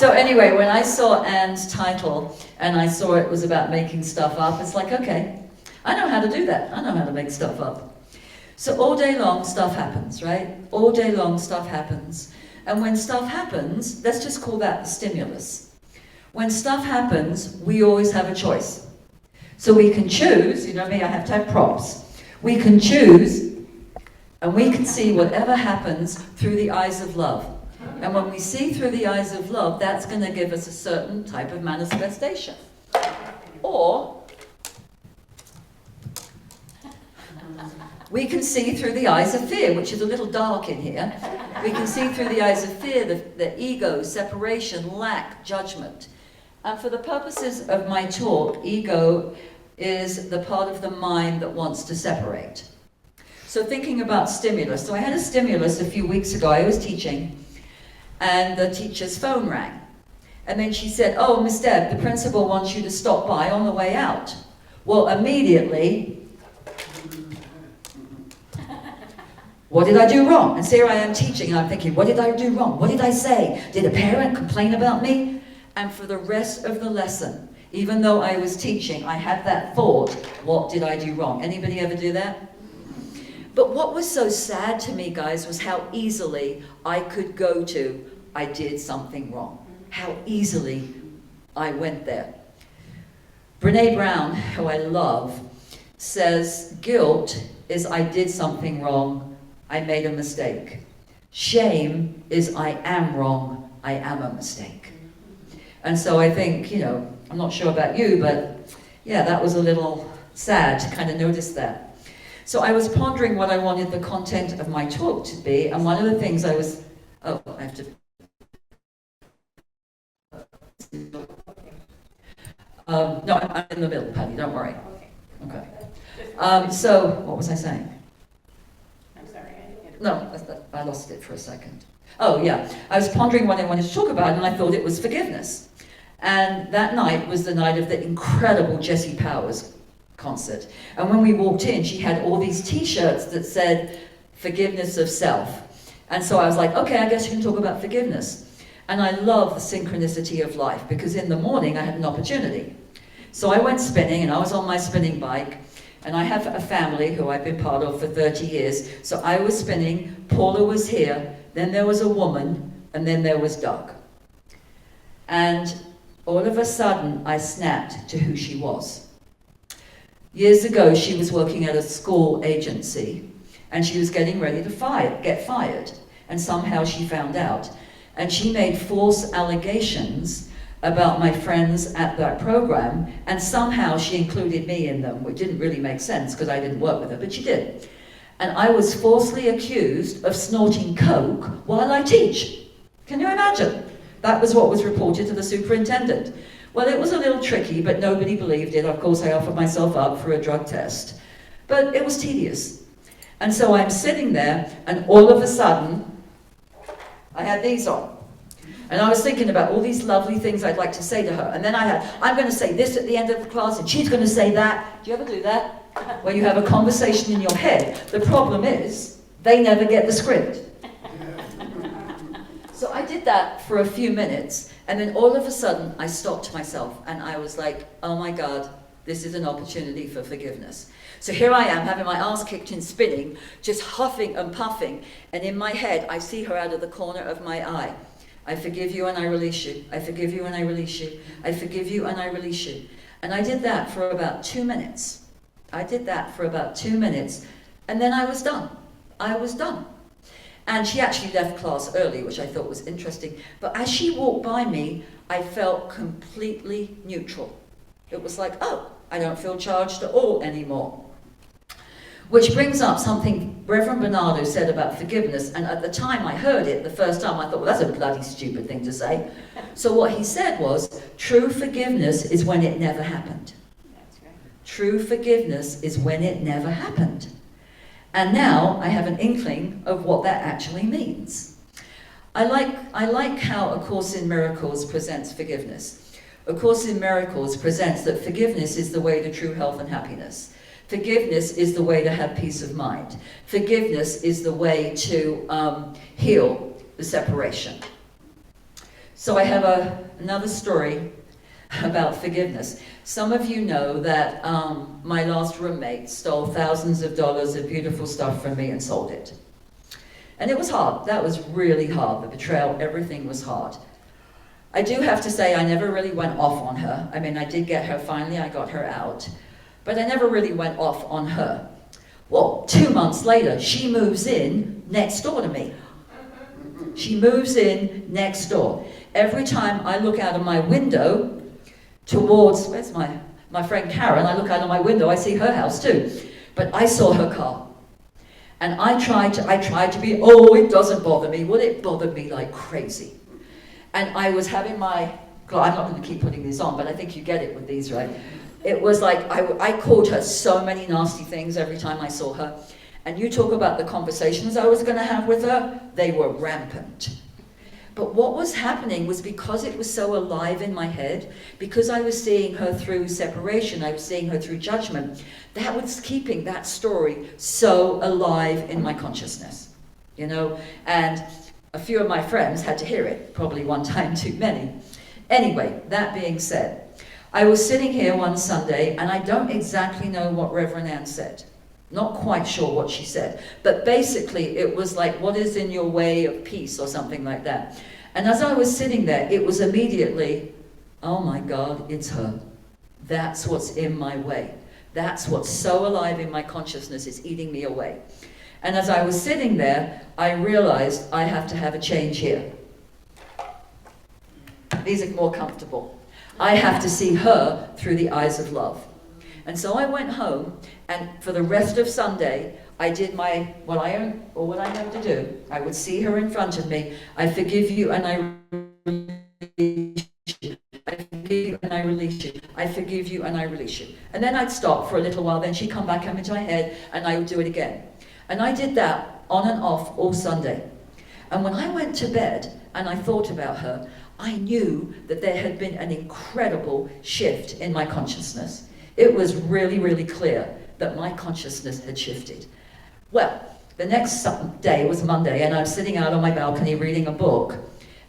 So anyway, when I saw Anne's title and I saw it was about making stuff up, it's like, okay, I know how to do that. I know how to make stuff up. So all day long, stuff happens, right? All day long, stuff happens. And when stuff happens, let's just call that the stimulus. When stuff happens, we always have a choice. So we can choose, you know me, I have to have props. We can choose, and we can see whatever happens through the eyes of love. And when we see through the eyes of love, that's going to give us a certain type of manifestation. Or we can see through the eyes of fear, which is a little dark in here. We can see through the eyes of fear, the ego, separation, lack, judgment. And for the purposes of my talk, ego is the part of the mind that wants to separate. So thinking about stimulus. So I had a stimulus a few weeks ago. I was teaching, and the teacher's phone rang. And then she said, "Oh, Miss Deb, the principal wants you to stop by on the way out." Well, immediately, what did I do wrong? And so here I am teaching, and I'm thinking, what did I do wrong? What did I say? Did a parent complain about me? And for the rest of the lesson, even though I was teaching, I had that thought, what did I do wrong? Anybody ever do that? But what was so sad to me, guys, was how easily I could go to, I did something wrong. How easily I went there. Brene Brown, who I love, says, guilt is I did something wrong, I made a mistake. Shame is I am wrong, I am a mistake. And so I think, you know, I'm not sure about you, but yeah, that was a little sad to kind of notice that. So I was pondering what I wanted the content of my talk to be, and one of the things I was, oh, I have to, no, I'm in the middle, Patty, don't worry. Okay. So, what was I saying? I'm sorry, No, I lost it for a second. Oh yeah, I was pondering what I wanted to talk about, and I thought it was forgiveness. And that night was the night of the incredible Jesse Powers concert. And when we walked in, she had all these t-shirts that said, forgiveness of self. And so I was like, okay, I guess you can talk about forgiveness. And I love the synchronicity of life, because in the morning I had an opportunity. So I went spinning, and I was on my spinning bike, and I have a family who I've been part of for 30 years. So I was spinning, Paula was here, then there was a woman, and then there was Doug. And all of a sudden, I snapped to who she was. Years ago, she was working at a school agency, and she was getting ready to get fired. And somehow she found out. And she made false allegations about my friends at that program, and somehow she included me in them, which didn't really make sense because I didn't work with her, but she did. And I was falsely accused of snorting coke while I teach. Can you imagine? That was what was reported to the superintendent. Well, it was a little tricky, but nobody believed it. Of course, I offered myself up for a drug test. But it was tedious. And so I'm sitting there, and all of a sudden, I had these on. And I was thinking about all these lovely things I'd like to say to her. And then I'm going to say this at the end of the class, and she's going to say that. Do you ever do that? Where you have a conversation in your head. The problem is, they never get the script. So I did that for a few minutes, and then all of a sudden, I stopped myself, and I was like, oh my God, this is an opportunity for forgiveness. So here I am, having my ass kicked in spinning, just huffing and puffing, and in my head, I see her out of the corner of my eye. I forgive you and I release you. I forgive you and I release you. I forgive you and I release you. And I did that for about 2 minutes. I did that for about 2 minutes, and then I was done. I was done. And she actually left class early, which I thought was interesting. But as she walked by me, I felt completely neutral. It was like, oh, I don't feel charged at all anymore. Which brings up something Reverend Bernardo said about forgiveness, and at the time I heard it, the first time, I thought, well, that's a bloody stupid thing to say. So what he said was, true forgiveness is when it never happened. That's right. True forgiveness is when it never happened. And now I have an inkling of what that actually means. I like how A Course in Miracles presents forgiveness. A Course in Miracles presents that forgiveness is the way to true health and happiness. Forgiveness is the way to have peace of mind. Forgiveness is the way to heal the separation. So I have another story about forgiveness. Some of you know that my last roommate stole thousands of dollars of beautiful stuff from me and sold it. And it was hard. That was really hard. The betrayal, everything was hard. I do have to say I never really went off on her. I mean, I did get her finally, I got her out. But I never really went off on her. Well, 2 months later, she moves in next door to me. She moves in next door. Every time I look out of my window towards, where's my friend Karen, I look out of my window, I see her house too. But I saw her car. And I tried to be, oh, it doesn't bother me. Well, it bothered me like crazy. And I was having I'm not going to keep putting these on, but I think you get it with these, right? It was like, I called her so many nasty things every time I saw her. And you talk about the conversations I was going to have with her, they were rampant. But what was happening was because it was so alive in my head, because I was seeing her through separation, I was seeing her through judgment, that was keeping that story so alive in my consciousness, you know? And a few of my friends had to hear it, probably one time too many. Anyway, that being said, I was sitting here one Sunday, and I don't exactly know what Reverend Ann said. Not quite sure what she said, but basically it was like, what is in your way of peace or something like that. And as I was sitting there, it was immediately, oh my God, it's her. That's what's in my way. That's what's so alive in my consciousness, it's eating me away. And as I was sitting there, I realized I have to have a change here. These are more comfortable. I have to see her through the eyes of love. And so I went home, and for the rest of Sunday, I did what I know to do. I would see her in front of me. I forgive you and I release you. I forgive you and I release you. I forgive you and I release you. And then I'd stop for a little while, then she'd come back into my head, and I would do it again. And I did that on and off all Sunday. And when I went to bed and I thought about her, I knew that there had been an incredible shift in my consciousness. It was really, really clear that my consciousness had shifted. Well, the next day was Monday, and I'm sitting out on my balcony reading a book,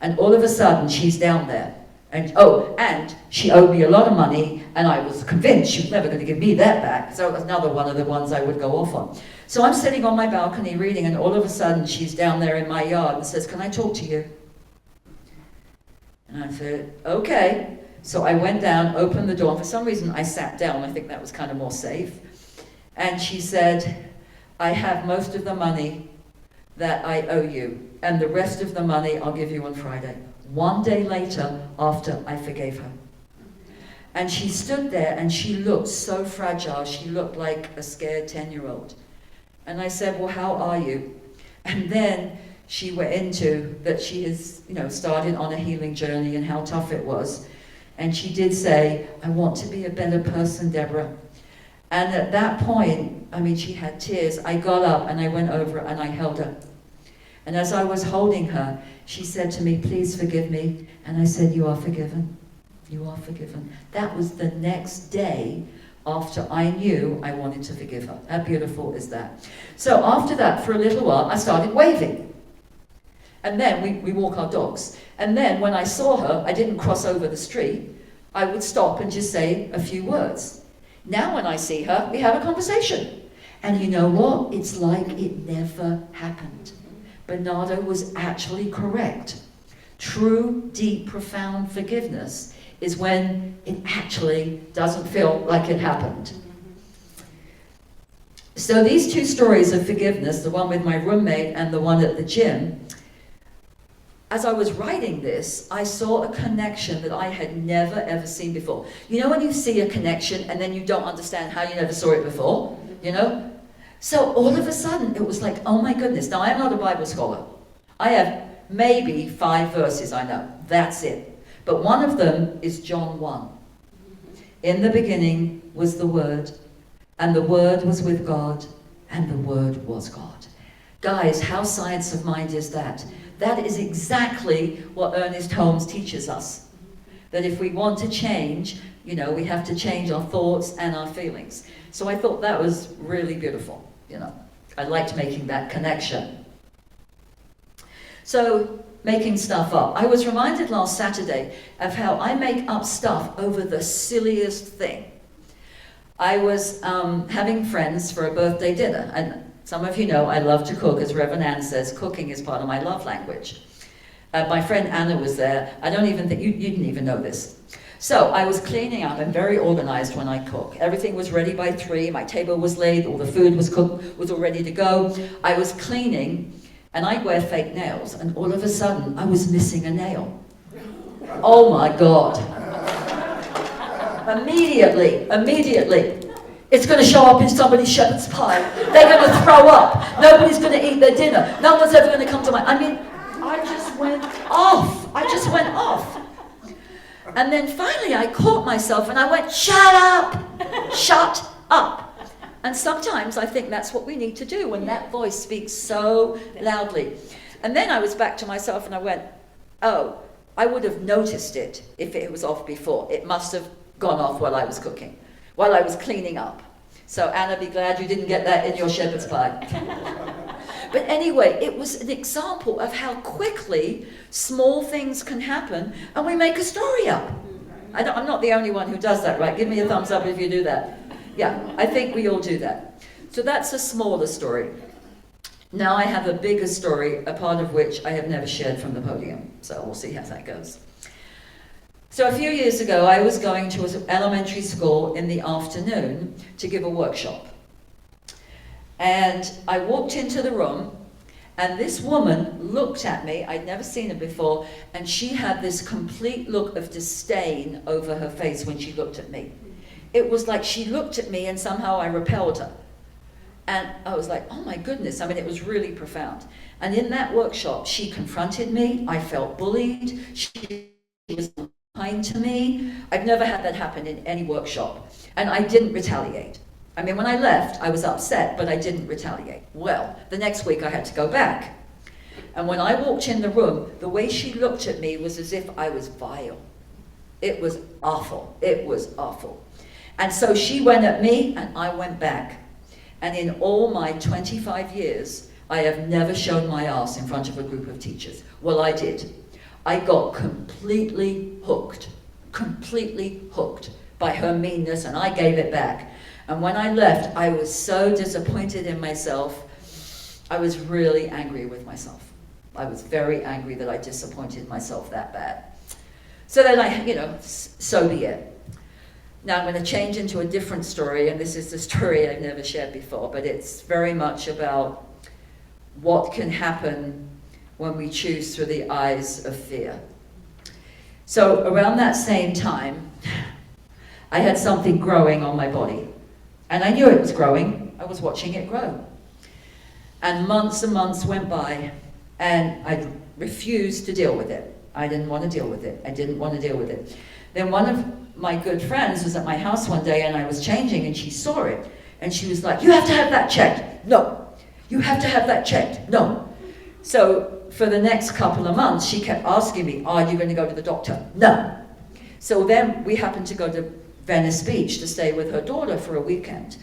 and all of a sudden she's down there. And she owed me a lot of money, and I was convinced she was never going to give me that back. So it was another one of the ones I would go off on. So I'm sitting on my balcony reading, and all of a sudden she's down there in my yard and says, "Can I talk to you?" And I said, "Okay." So I went down, opened the door, and for some reason I sat down. I think that was kind of more safe. And she said, "I have most of the money that I owe you, and the rest of the money I'll give you on Friday." One day later, after I forgave her. And she stood there and she looked so fragile. She looked like a scared 10-year-old. And I said, "Well, how are you?" And then she went into that she has, started on a healing journey and how tough it was. And she did say, "I want to be a better person, Deborah." And at that point, she had tears. I got up and I went over and I held her. And as I was holding her, she said to me, "Please forgive me." And I said, "You are forgiven. You are forgiven." That was the next day after I knew I wanted to forgive her. How beautiful is that? So after that, for a little while, I started waving. And then we walk our dogs. And then when I saw her, I didn't cross over the street. I would stop and just say a few words. Now when I see her, we have a conversation. And you know what? It's like it never happened. Bernardo was actually correct. True, deep, profound forgiveness is when it actually doesn't feel like it happened. So these two stories of forgiveness, the one with my roommate and the one at the gym, as I was writing this, I saw a connection that I had never ever seen before. You know when you see a connection and then you don't understand how you never saw it before? So all of a sudden it was like, oh my goodness. Now I'm not a Bible scholar. I have maybe 5 verses I know. That's it. But one of them is John 1. In the beginning was the Word, and the Word was with God, and the Word was God. Guys, how science of mind is that? That is exactly what Ernest Holmes teaches us. That if we want to change, we have to change our thoughts and our feelings. So I thought that was really beautiful. I liked making that connection. So making stuff up. I was reminded last Saturday of how I make up stuff over the silliest thing. I was having friends for a birthday dinner, and some of you know I love to cook. As Reverend Anne says, cooking is part of my love language. My friend Anna was there. I don't even think, you didn't even know this. So I was cleaning up. I'm very organized when I cook. Everything was ready by 3. My table was laid. All the food was cooked, was all ready to go. I was cleaning, and I wear fake nails, and all of a sudden I was missing a nail. Oh my God. Immediately, it's going to show up in somebody's shepherd's pie. They're going to throw up. Nobody's going to eat their dinner. No one's ever going to come to my... I mean, I just went off. And then finally I caught myself and I went, shut up, shut up. And sometimes I think that's what we need to do when that voice speaks so loudly. And then I was back to myself and I went, oh, I would have noticed it if it was off before. It must have gone off while I was cooking, while I was cleaning up. So Anna, be glad you didn't get that in your shepherd's pie. But anyway, it was an example of how quickly small things can happen and we make a story up. I'm not the only one who does that, right? Give me a thumbs up if you do that. Yeah, I think we all do that. So that's a smaller story. Now I have a bigger story, a part of which I have never shared from the podium. So we'll see how that goes. So a few years ago, I was going to an elementary school in the afternoon to give a workshop. And I walked into the room, and this woman looked at me. I'd never seen her before, and she had this complete look of disdain over her face when she looked at me. It was like she looked at me and somehow I repelled her. And I was like, oh my goodness, I mean, it was really profound. And in that workshop, she confronted me. I felt bullied. She was kind to me. I've never had that happen in any workshop. And I didn't retaliate. I mean, when I left, I was upset, but I didn't retaliate. Well, the next week I had to go back. And when I walked in the room, the way she looked at me was as if I was vile. It was awful. It was awful. And so she went at me, and I went back. And in all my 25 years, I have never shown my ass in front of a group of teachers. Well, I did. I got completely hooked by her meanness, and I gave it back. And when I left, I was so disappointed in myself. I was really angry with myself. I was very angry that I disappointed myself that bad. So then so be it. Now I'm going to change into a different story, and this is the story I've never shared before, but it's very much about what can happen when we choose through the eyes of fear. So around that same time, I had something growing on my body. And I knew it was growing. I was watching it grow. And months went by, and I refused to deal with it. I didn't want to deal with it. Then one of my good friends was at my house one day, and I was changing, and she saw it. And she was like, you have to have that checked. No. You have to have that checked. No. So for the next couple of months, she kept asking me, are you going to go to the doctor? No. So then we happened to go to Venice Beach to stay with her daughter for a weekend.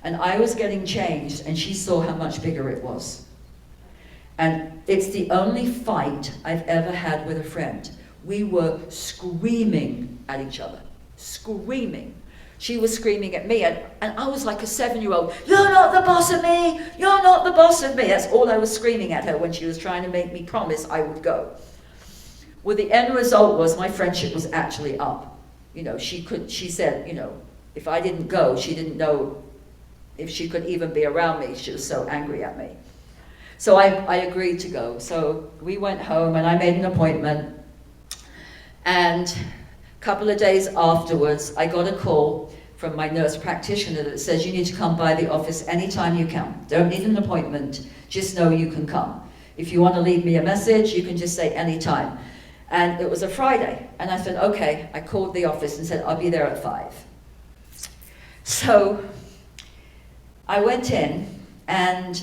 And I was getting changed, and she saw how much bigger it was. And it's the only fight I've ever had with a friend. We were screaming at each other. Screaming. She was screaming at me, and I was like a 7-year-old. You're not the boss of me! You're not the boss of me! That's all I was screaming at her when she was trying to make me promise I would go. Well, the end result was my friendship was actually up. She said, if I didn't go, she didn't know if she could even be around me. She was so angry at me. So I agreed to go. So we went home, and I made an appointment. And a couple of days afterwards, I got a call from my nurse practitioner that says, you need to come by the office anytime you can. Don't need an appointment, just know you can come. If you want to leave me a message, you can just say anytime. And it was a Friday, and I said, okay. I called the office and said, I'll be there at 5. So I went in, and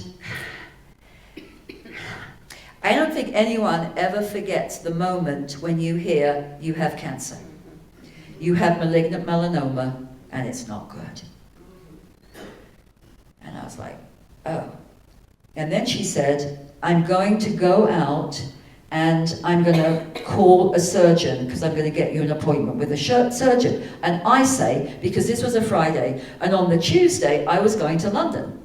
I don't think anyone ever forgets the moment when you hear you have cancer. You have malignant melanoma, and it's not good. And I was like, oh. And then she said, I'm going to go out and I'm going to call a surgeon because I'm going to get you an appointment with a surgeon. And I say, because this was a Friday, and on the Tuesday I was going to London.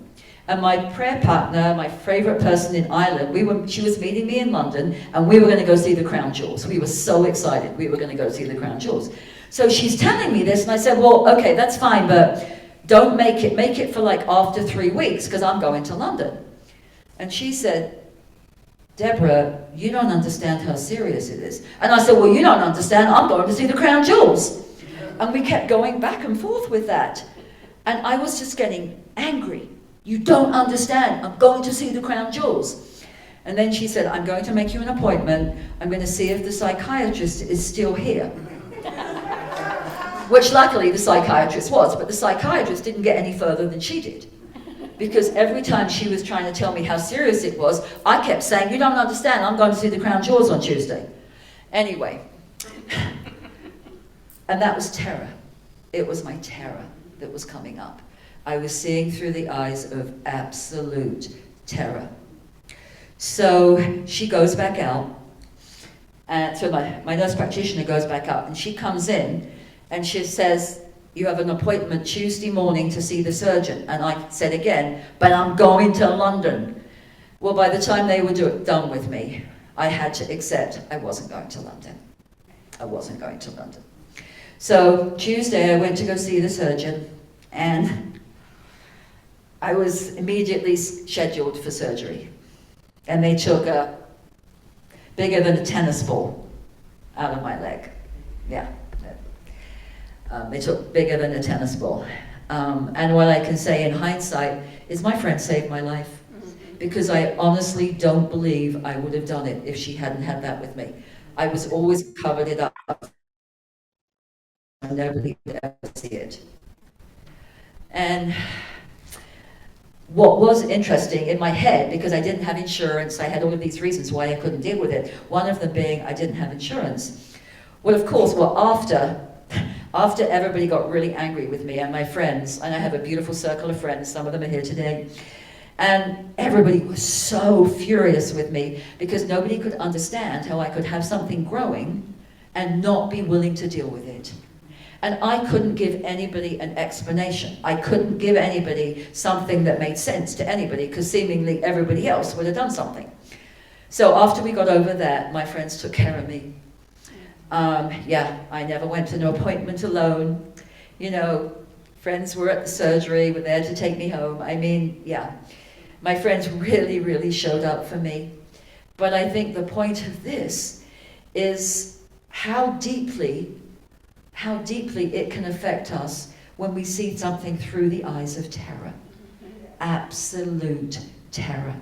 And my prayer partner, my favourite person in Ireland, she was meeting me in London, and we were going to go see the Crown Jewels. We were so excited we were going to go see the Crown Jewels. So she's telling me this, and I said, well, okay, that's fine, but don't make it for like after 3 weeks, because I'm going to London. And she said, Deborah, you don't understand how serious it is. And I said, well, you don't understand, I'm going to see the Crown Jewels. And we kept going back and forth with that. And I was just getting angry. You don't understand. I'm going to see the Crown Jewels. And then she said, I'm going to make you an appointment. I'm going to see if the psychiatrist is still here. Which luckily the psychiatrist was, but the psychiatrist didn't get any further than she did. Because every time she was trying to tell me how serious it was, I kept saying, you don't understand, I'm going to see the Crown Jewels on Tuesday. Anyway. And that was terror. It was my terror that was coming up. I was seeing through the eyes of absolute terror. So she goes back out, and so my nurse practitioner goes back up, and she comes in, and she says, you have an appointment Tuesday morning to see the surgeon. And I said again, but I'm going to London. Well, by the time they were done with me, I had to accept I wasn't going to London. I wasn't going to London. So Tuesday I went to go see the surgeon, and I was immediately scheduled for surgery. And they took a bigger than a tennis ball out of my leg. Yeah. They took bigger than a tennis ball. And what I can say in hindsight is my friend saved my life. Because I honestly don't believe I would have done it if she hadn't had that with me. I was always covered it up. Nobody could ever see it. And what was interesting in my head, because I didn't have insurance, I had all of these reasons why I couldn't deal with it. One of them being I didn't have insurance. Well, of course, after everybody got really angry with me and my friends, and I have a beautiful circle of friends, some of them are here today, and everybody was so furious with me because nobody could understand how I could have something growing and not be willing to deal with it. And I couldn't give anybody an explanation. I couldn't give anybody something that made sense to anybody, because seemingly everybody else would have done something. So after we got over that, my friends took care of me. I never went to no appointment alone. You know, friends were at the surgery, were there to take me home. I mean, yeah, my friends really, really showed up for me. But I think the point of this is how deeply it can affect us when we see something through the eyes of terror. Absolute terror.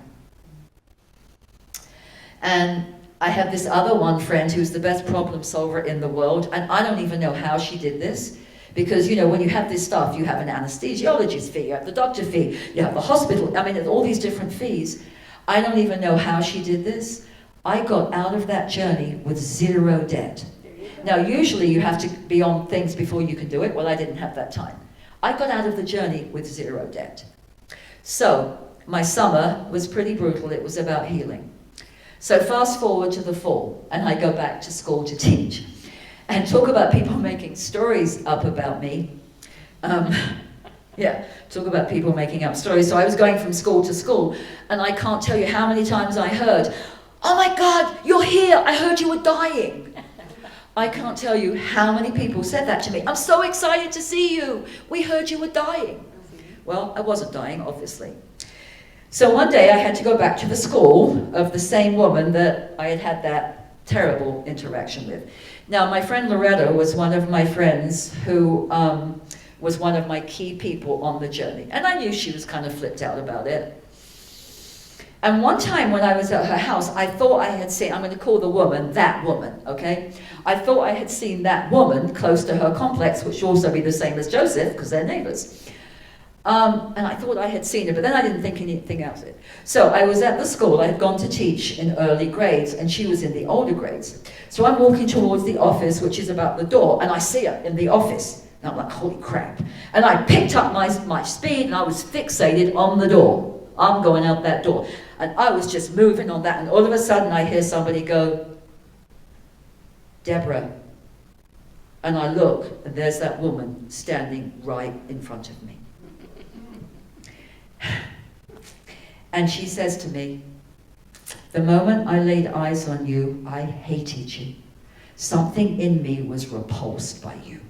And I have this other one friend who's the best problem solver in the world, and I don't even know how she did this, because, you know, when you have this stuff, you have an anesthesiologist fee, you have the doctor fee, you have the hospital, I mean, there's all these different fees. I don't even know how she did this. I got out of that journey with zero debt. Now, usually you have to be on things before you can do it. Well, I didn't have that time. I got out of the journey with zero debt. So, my summer was pretty brutal. It was about healing. So fast forward to the fall, and I go back to school to teach. And talk about people making stories up about me. Talk about people making up stories. So I was going from school to school, and I can't tell you how many times I heard, oh my God, you're here, I heard you were dying. I can't tell you how many people said that to me. I'm so excited to see you. We heard you were dying. Well, I wasn't dying, obviously. So one day I had to go back to the school of the same woman that I had had that terrible interaction with. Now, my friend Loretta was one of my friends who was one of my key people on the journey. And I knew she was kind of flipped out about it. And one time when I was at her house, I thought I had seen, I'm going to call the woman, that woman, okay? I thought I had seen that woman close to her complex, which would also be the same as Joseph, because they're neighbors. And I thought I had seen her, but then I didn't think anything else of it. So I was at the school, I had gone to teach in early grades, and she was in the older grades. So I'm walking towards the office, which is about the door, and I see her in the office. And I'm like, holy crap. And I picked up my speed, and I was fixated on the door. I'm going out that door. And I was just moving on that, and all of a sudden I hear somebody go, Deborah. And I look, and there's that woman standing right in front of me. And she says to me, the moment I laid eyes on you, I hated you. Something in me was repulsed by you.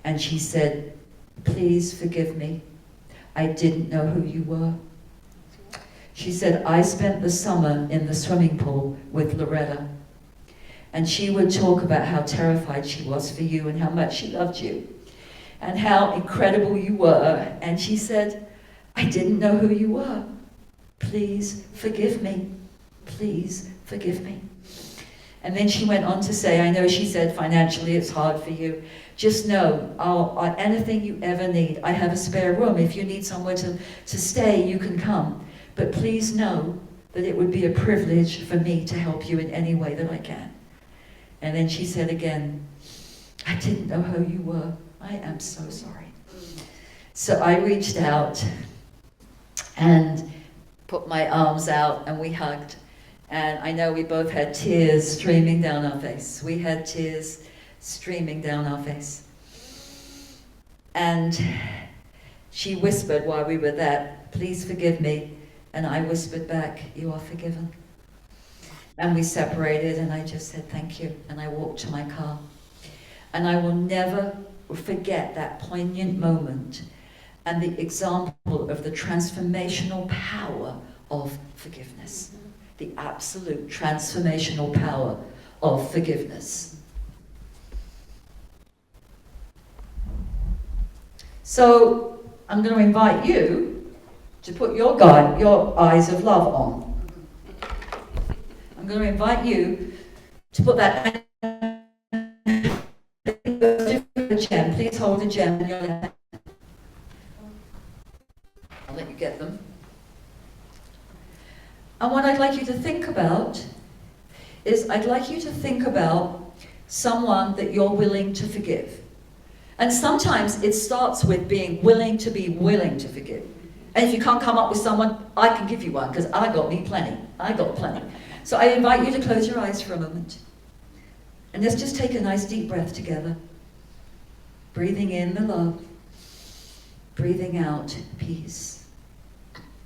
And she said, please forgive me. I didn't know who you were. She said, I spent the summer in the swimming pool with Loretta. And she would talk about how terrified she was for you and how much she loved you and how incredible you were. And she said, I didn't know who you were. Please forgive me. Please forgive me. And then she went on to say, I know she said financially it's hard for you. Just know, anything you ever need, I have a spare room. If you need somewhere to stay, you can come. But please know that it would be a privilege for me to help you in any way that I can. And then she said again, I didn't know who you were. I am so sorry. So I reached out and put my arms out and we hugged. And I know we both had tears streaming down our face. We had tears streaming down our face. And she whispered while we were there, please forgive me. And I whispered back, you are forgiven. And we separated and I just said thank you. And I walked to my car. And I will never forget that poignant moment and the example of the transformational power of forgiveness. The absolute transformational power of forgiveness. So I'm going to invite you to put your eyes of love on. I'm going to invite you to put that gem. Please hold a gem in your hand. I'll let you get them. And what I'd like you to think about is I'd like you to think about someone that you're willing to forgive. And sometimes it starts with being willing to forgive. And if you can't come up with someone, I can give you one, because I got me plenty. I got plenty. So I invite you to close your eyes for a moment. And let's just take a nice deep breath together. Breathing in the love. Breathing out peace.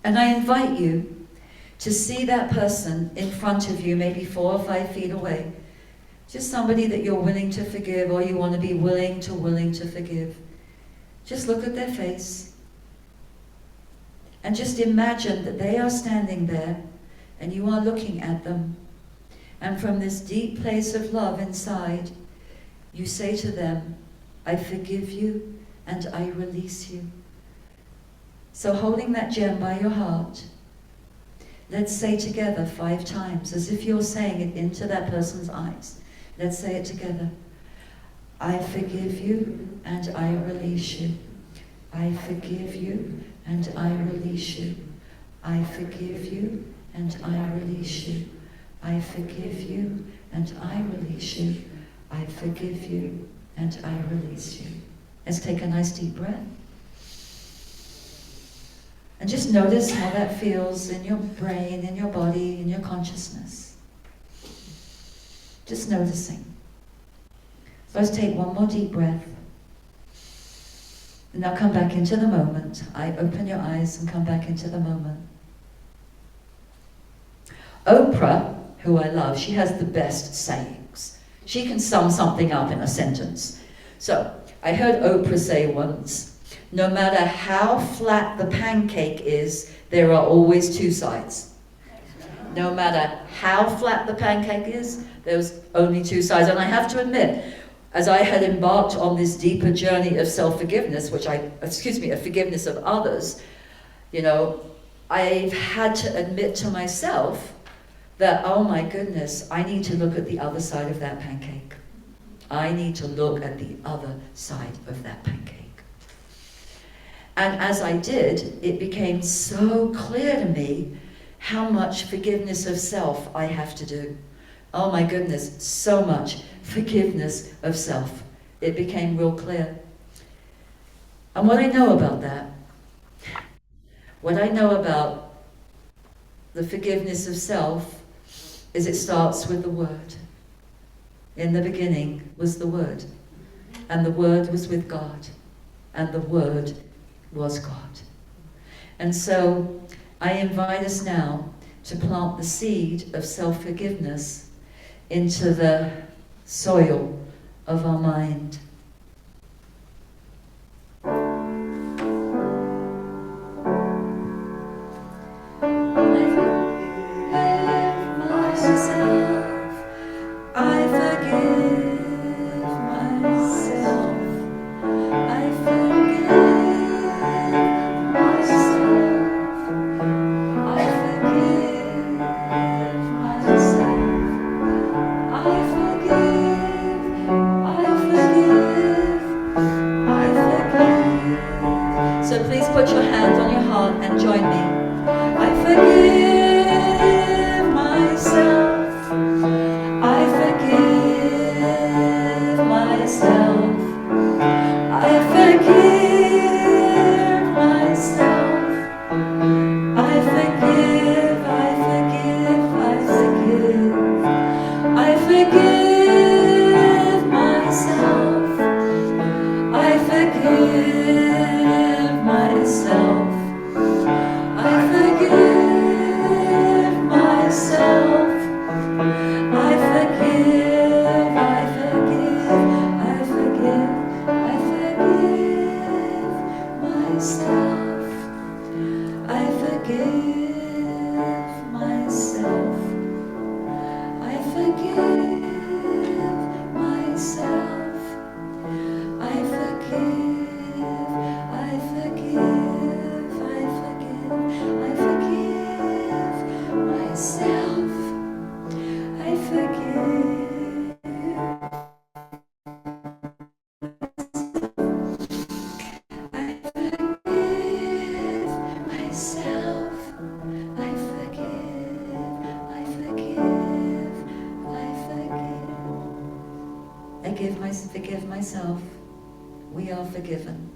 And I invite you to see that person in front of you, maybe 4 or 5 feet away. Just somebody that you're willing to forgive, or you want to be willing to forgive. Just look at their face. And just imagine that they are standing there and you are looking at them. And from this deep place of love inside, you say to them, I forgive you and I release you. So holding that gem by your heart, let's say together 5 times, as if you're saying it into that person's eyes. Let's say it together. I forgive you and I release you. I forgive you and I release you. I forgive you and I release you. I forgive you and I release you. I forgive you and I release you. Let's take a nice deep breath. And just notice how that feels in your brain, in your body, in your consciousness. Just noticing. So let's take one more deep breath. And now come back into the moment. Open your eyes and come back into the moment. Oprah, who I love, she has the best sayings. She can sum something up in a sentence. So, I heard Oprah say once, no matter how flat the pancake is, there are always 2 sides. No matter how flat the pancake is, there's only 2 sides. And I have to admit, as I had embarked on this deeper journey of self-forgiveness, of forgiveness of others, I've had to admit to myself that, oh my goodness, I need to look at the other side of that pancake. I need to look at the other side of that pancake. And as I did, it became so clear to me how much forgiveness of self I have to do. Oh my goodness, so much forgiveness of self. It became real clear. And what I know about that, What I know about the forgiveness of self is it starts with the Word. In the beginning was the Word, and the Word was with God, and the Word was God. And so I invite us now to plant the seed of self-forgiveness into the soil of our mind. So please put your hand on your heart and join me. I forgive myself. I forgive myself. I forgive myself. I forgive, I forgive, I forgive. I forgive myself. I forgive myself. I forgive myself. I forgive, I forgive, I forgive, I forgive myself. I forgive myself. I forgive myself. I forgive, I forgive, I forgive, I forgive myself. I forgive. I forgive myself. I forgive, I forgive, I forgive. Forgive myself. We are forgiven.